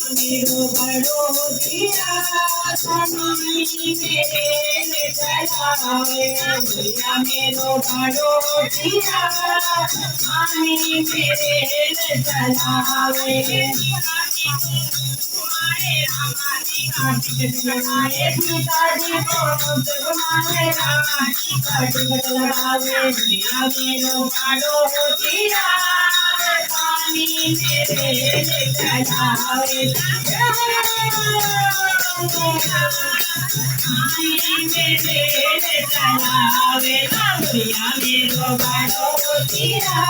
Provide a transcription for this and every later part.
मेरो बड़ो दिया समानी मेरे चलावे भैया मेरो बड़ो दिया समानी मेरे चलावे कार्तिक लगाए पिताजी को बनाए कार्तिक लगावे भैया मेरो बड़ो दिया पानी मेरे चलावे मेरे चलावे भैया मेरो बड़ो दिया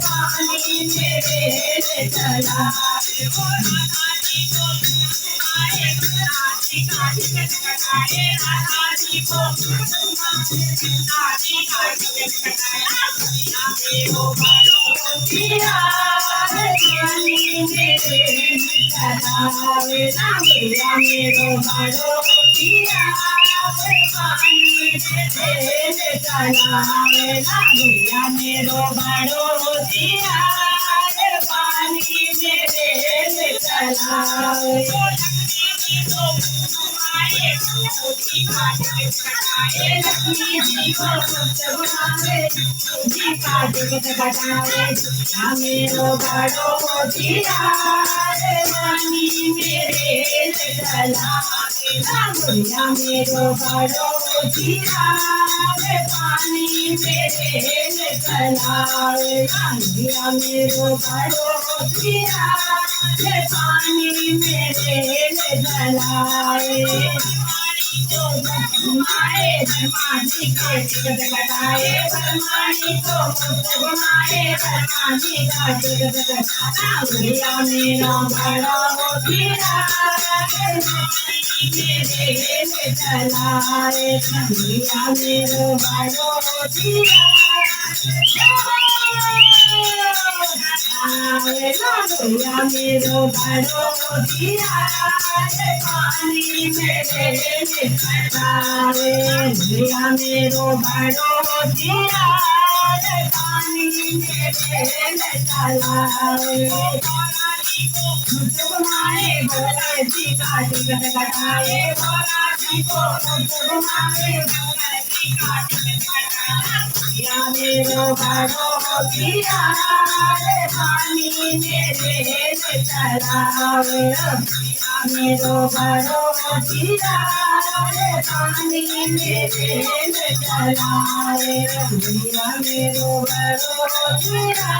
पानी मेरे चलावे मेरो बड़ो दिया पानी चलावे भैया मेरो बड़ो दिया पानी मेरे चलावे लक्ष्मी जी को जी कार्तिक बतावे मेरो बड़ो दिया पानी मेरे चलावे भैया मेरो बड़ो दिया पानी मेरे चलावे भैया मेरो बड़ो दिया पानी मेरे चलावे माए धर्माजी का जगत लगाए धर्माजी को घुमाए धर्माजी का जगत लगाता भैया मेरा बड़ा दिया मेरे चलाए भैया मेरो बड़ो दिया भैया मेरो बड़ो दिया पानी मेरे चलावे भैया मेरो बड़ो दिया पानी मेरे चलावे घुमाए भोला जी का टिकट कटाए भोला जी को घुमाए भोला जी का टिकट कटाए भैया मेरो बड़ो दिया पानी मेरे चलावे भैया मेरो बड़ो दिया पानी मेरे चलावे भैया मेरो बड़ो दिया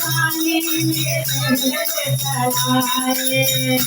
पानी मेरे चलावे।